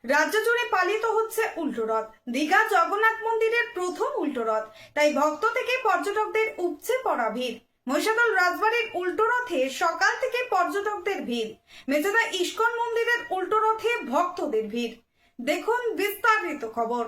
রাজ্য জুড়ে পালিত হচ্ছে উল্টো রথ। দীঘা জগন্নাথ মন্দিরের প্রথম উল্টো রথ, তাই ভক্ত থেকে পর্যটকদের উপচে পড়া ভিড়। মহিষাদল রাজবাড়ির উল্টো রথে সকাল থেকে পর্যটকদের ভিড়। মেচেদা ইস্কন মন্দিরের উল্টো রথে ভক্তদের ভিড়। দেখুন বিস্তারিত খবর।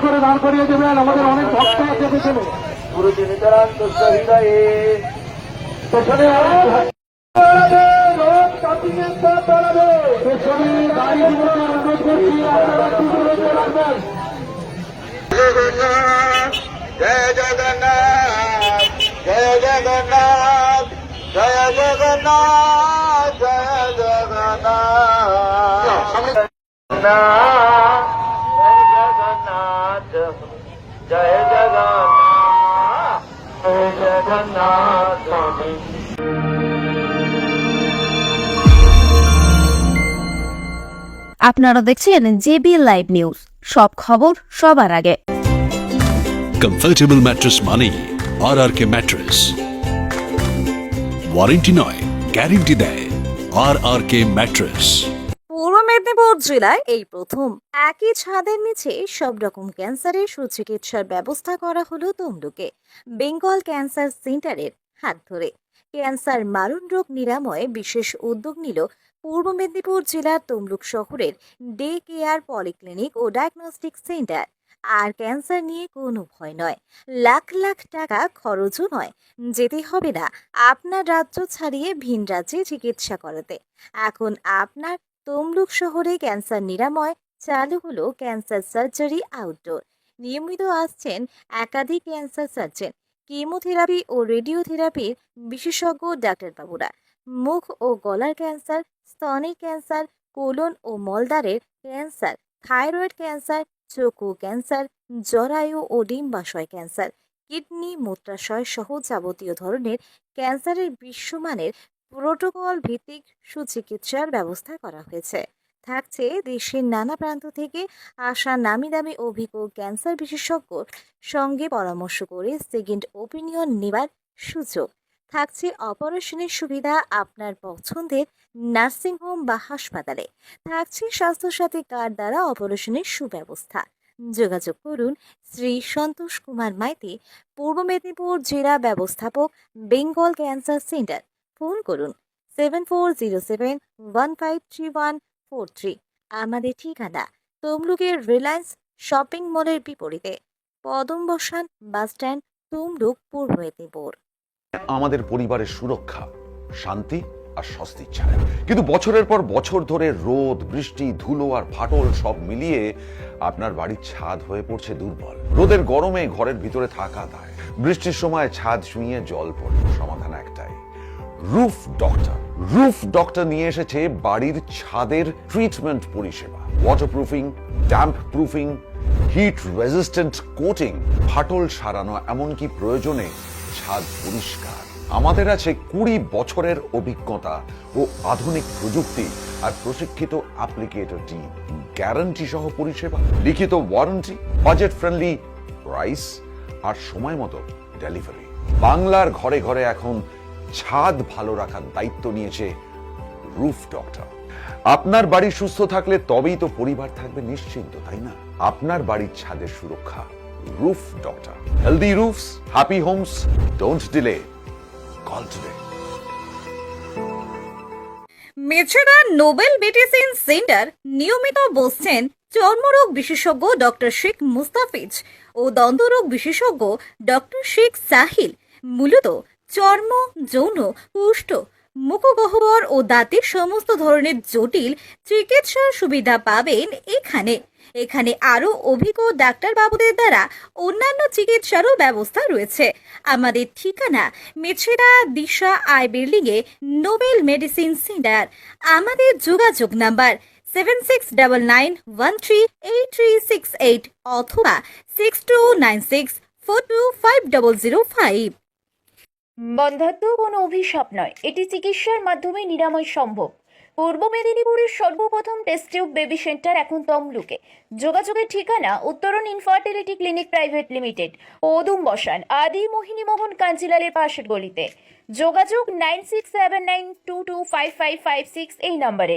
করে দাঁড় করিয়ে দেবেন। আমাদের অনেক ভক্ত আছে পেছনে, পুরো হৃদয়ে পেছনে গাড়িগুলোকে অনুরোধ করছি আপনারা একটু দূরে রাখবেন। জয় জগন্নাথ, জয় জগন্নাথ, জয় জগন্নাথ, জয় জগন্নাথ, জয় জগন্নাথ, জয় জগন্নাথ। আপনারা দেখছেন জেবি লাইভ নিউজ, সব খবর সবার আগে। কমফর্টেবল ম্যাট্রেস মানেই RRK ম্যাট্রেস। ওয়ারেন্টি নয়, গ্যারেন্টি দেয় RRK ম্যাট্রেস। পূর্ব মেদিনীপুর জেলায় এই প্রথম একই ছাদের নিচে সব রকম ক্যান্সারের সুচিকিৎসার ব্যবস্থা করা হলো তমলুকে বেঙ্গল ক্যান্সার সেন্টারের হাত ধরে। ক্যান্সার মারণ রোগ নিরাময়ে বিশেষ উদ্যোগ নিল পূর্ব মেদিনীপুর জেলার তমলুক শহরের ডে কেয়ার পলিক্লিনিক ও ডায়াগনস্টিক সেন্টার। আর ক্যান্সার নিয়ে কোনো ভয় নয়, লাখ লাখ টাকা খরচও নয়, যেতে হবে না আপনার রাজ্য ছাড়িয়ে ভিন রাজ্যে চিকিৎসা করাতে। এখন আপনার তমলুক শহরে ক্যান্সার নিরাময় চালু হলো ক্যান্সার সার্জারি আউটডোর। নিয়মিত আসছেন একাধিক ক্যান্সার সার্জন। কেমোথেরাপি ও রেডিওথেরাপির বিশেষজ্ঞ ডাক্তারবাবুরা, মুখ ও গলার ক্যান্সার, স্তনের ক্যান্সার, কোলন ও মলদ্বারের ক্যান্সার, থাইরয়েড ক্যান্সার, চক্ষু ক্যান্সার, জরায়ু ও ডিম্বাশয় ক্যান্সার, কিডনি, মূত্রাশয় সহ যাবতীয় ধরনের ক্যান্সারের বিশ্বমানের প্রোটোকল ভিত্তিক সুচিকিৎসার ব্যবস্থা করা হয়েছে। থাকছে দেশের নানা প্রান্ত থেকে আসা নামি দামি অভিজ্ঞ ক্যান্সার বিশেষজ্ঞর সঙ্গে পরামর্শ করে সেকেন্ড ওপিনিয়ন নেবার সুযোগ। থাকছে অপারেশনের সুবিধা আপনার পছন্দের নার্সিংহোম বা হাসপাতালে। থাকছে স্বাস্থ্যসাথী কার্ড দ্বারা অপারেশনের সুব্যবস্থা। যোগাযোগ করুন শ্রী সন্তোষ কুমার মাইতি, পূর্ব মেদিনীপুর জেলা ব্যবস্থাপক, বেঙ্গল ক্যান্সার সেন্টার। ফোন করুন 7407153143। আমাদের ঠিকানা তমলুকের রিলায়েন্স শপিং মলের বিপরীতে, পদম বসান বাসস্ট্যান্ড, তমলুক, পূর্ব মেদিনীপুর। আমাদের পরিবারের সুরক্ষা, শান্তি আর স্বস্তির ছায়া। কিন্তু বছরের পর বছর ধরে রোদ, বৃষ্টি, ধুলো আর ফাটল সব মিলিয়ে আপনার বাড়ির ছাদ হয়ে পড়ছে দুর্বল। রোদের গরমে ঘরের ভিতরে থাকা দায়, বৃষ্টির সময় ছাদ ছুঁয়ে জল পড়ে। সমাধান একটাই, রুফ ডক্টর। রুফ ডক্টর নিয়ে এসেছে বাড়ির ছাদের ট্রিটমেন্ট পরিষেবা। Waterproofing, damp proofing, hit resistant coating, ফাটল সারানো, এমনকি প্রয়োজনে ছাদ পরিষ্কার। আমাদের আছে 20 বছরের অভিজ্ঞতা ও আধুনিক প্রযুক্তি আর প্রশিক্ষিত অ্যাপ্লিকেটর টিম। গ্যারান্টি সহ পরিষেবা, লিখিত ওয়ারেন্টি, বাজেট ফ্রেন্ডলি প্রাইস আর সময় মতো ডেলিভারি। বাংলার ঘরে ঘরে এখন ছাদ ভালো রাখার দায়িত্ব নিয়েছে রুফ ডক্টর। আপনার বাড়ি সুস্থ থাকলে তবেই তো পরিবার থাকবে নিশ্চিন্ত, তাই না? আপনার বাড়ির ছাদের সুরক্ষা roof doctor. Healthy roofs, happy homes. Don't delay, call today. Mecheda Nobel medicine centre নিয়মিত বসছেন চর্মরোগ বিশেষজ্ঞ ডক্টর শেখ মুস্তাফিজ ও দন্তরোগ বিশেষজ্ঞ ডক্টর শেখ সাহিল। মূলত চর্ম, যৌন, কুষ্ঠ, মুখগহ্বর ও দাঁতের সমস্ত ধরনের জটিল চিকিৎসার সুবিধা পাবেন এখানে। এখানে আরও অভিজ্ঞ ডাক্তারবাবুদের দ্বারা অন্যান্য চিকিৎসারও ব্যবস্থা রয়েছে। আমাদের ঠিকানা মেছেদা দিশা আই বিল্ডিংয়ে নোবেল মেডিসিন সেন্টার। আমাদের যোগাযোগ নাম্বার 7699138368 অথবা 6296425005। বন্ধ্যাত্ব কোনো অভিশাপ নয়, এটি চিকিৎসার মাধ্যমে নিরাময় সম্ভব। পূর্ব মেদিনীপুরের সর্বপ্রথম টেস্ট টিউব বেবি সেন্টার এখন তমলুকে। যোগাযোগের ঠিকানা উত্তরণ ইনফার্টিলিটি ক্লিনিক প্রাইভেট লিমিটেড, পদুম বসান, আদি মোহিনী মোহন কাঞ্জিলালের পাশের গলিতে। যোগাযোগ 9679225556 এই নম্বরে।